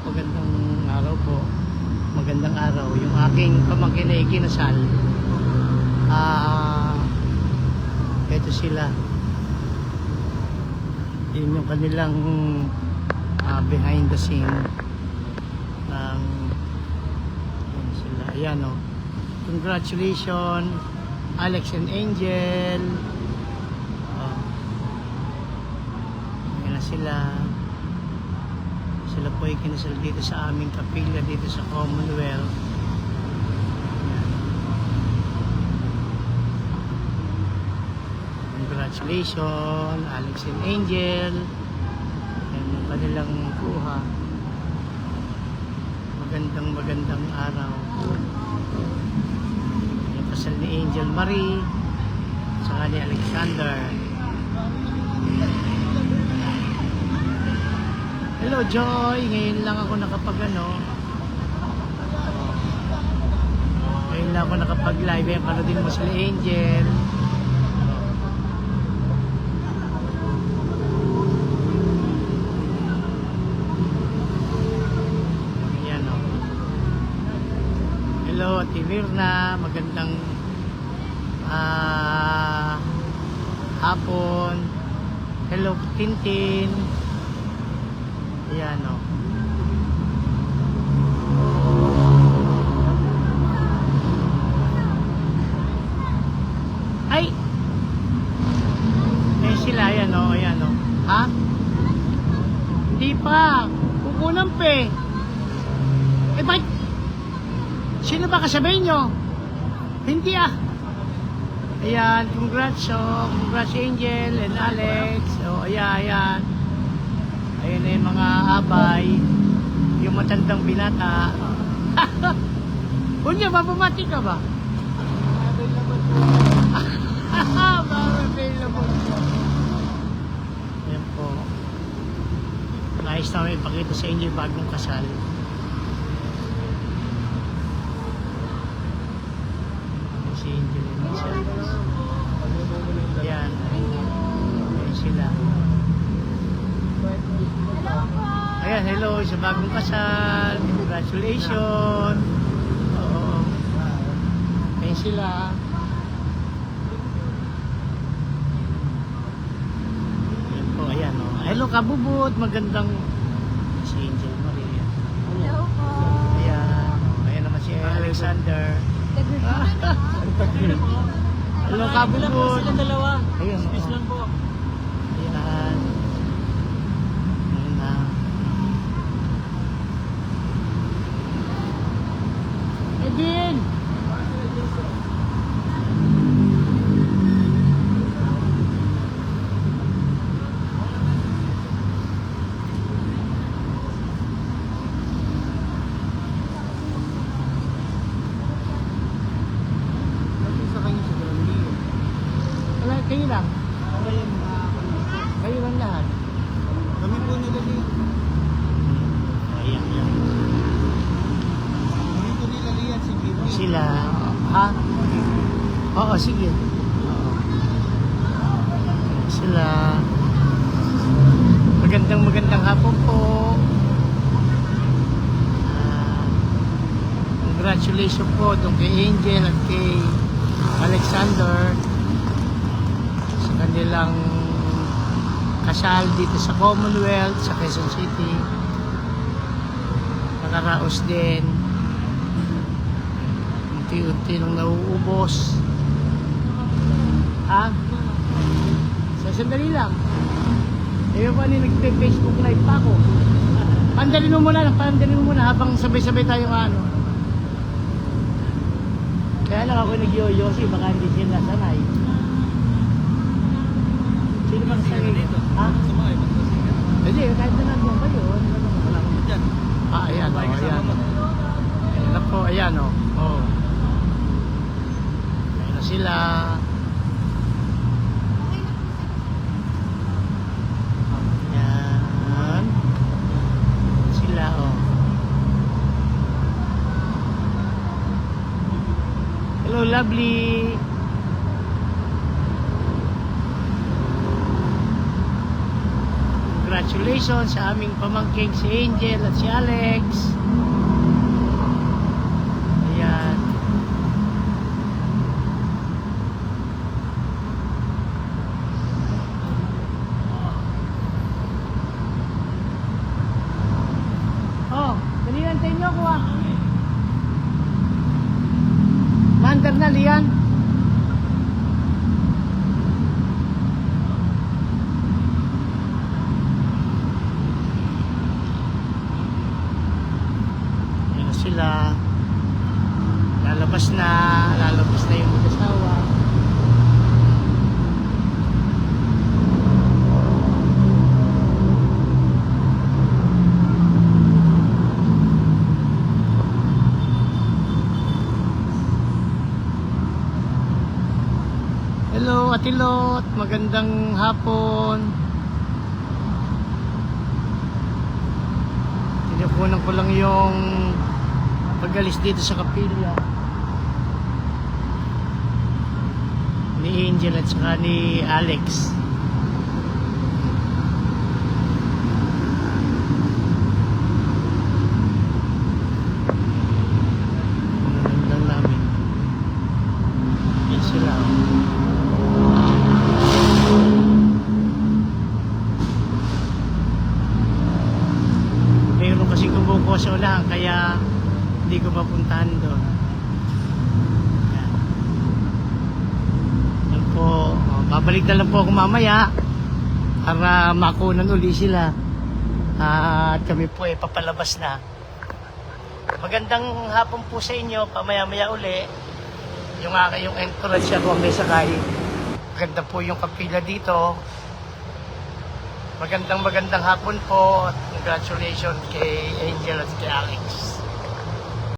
magandang araw po. Magandang araw. Yung aking pamangkin na ikinasal. Ito sila. Yun yung kanilang behind the scene. Yan sila. Ayan o. Congratulations, Alex and Angel. Ayan na sila. Sila po ay kinasal dito sa aming kapilya dito sa Commonwealth. Ayan. Congratulations, Alex and Angel. Ayan yung kanilang kuha. Magandang araw. Yung kasal ni Angel Marie saka ni Alexander. Hello Joy, ngayon lang ako ngayon lang ako nakapag-live. Ayan, panoodin mo sila Angel. Ayan o. Hello Ate Mirna, magandang hapon. Hello Tintin. Ayan o. Ay! Ayan sila, ayan o, ayan o. Ha? Hindi pa. Kukunan pa eh. Eh bakit? Sino ba kasabay nyo? Hindi ah. Ayan, congrats congrats Angel and Alex. O, ayan. Ayun na yung mga abay, yung matandang binata. Unya, mapamati ka ba? Available. Ayan po. Nais namin ipakita sa inyo yung bagong kasal. Si Angel and Alex. Ayan. Ayan sila. Ayan, hello sa bagong kasal. Congratulations. Oo. Ayan sila. Ayan po, ayan o. Hello Kabubut, magandang si Angel Maria. Hello po. Ayan. Ayan naman si Alexander. Hello Kabubut. Sila dalawa. Ayan. Space lang po. Ayan. Ayan na. Edin! Wala, kayo lang. Kayo lang lahat. Kami po nagali. Ayan, ayan. Kami po nilalian si Bibi. Sila. Ha? Oo, sige. Oo. Sila. Magandang hapon po. Congratulations po doon kay Angel at kay Alexander sa kanilang kasal dito sa Commonwealth sa Quezon City. Nakaraos din. Unti-unti nang nauubos. Ha? Sandali lang. Eh pa ni nagpe-Facebook live pa ako. Pandalin mo muna habang sabay-sabay tayo ano. Kaya lang ako nag-yoyosi, baka hindi sila sanay. Sino ba sanay dito? Ha? Hindi, kahit na nandiyan kayo. Wala naman dyan. Ayan o, ayan. Ayan na po, ayan o. Oh. Ayan na sila. Ayan. Sila o. Hello, lovely. Congratulations. congratulations sa aming pamangking si Angel at si Alex. Ayan. Oh, dali lang tayo nyo ko ah. Mandar na liyan. Ayan na sila. Lalabas na yung mag-asawa. Hello, Ate Lot. Magandang hapon. Tinapunan ko lang yung pag-alis dito sa kapilya ni Angel at saka ni Alex. Lang namin. Yan sila. Mayroon kasi kumukuha sa unahan kaya hindi ko mapuntahan doon. Yan. Yan po. Babalik na lang po ako mamaya para makunan uli sila. At kami po ay papalabas na. Magandang hapon po sa inyo. Pamaya-maya uli. Yung entourage siya kung may sakay. Maganda po yung kapila dito. Magandang hapon po at congratulations kay Angel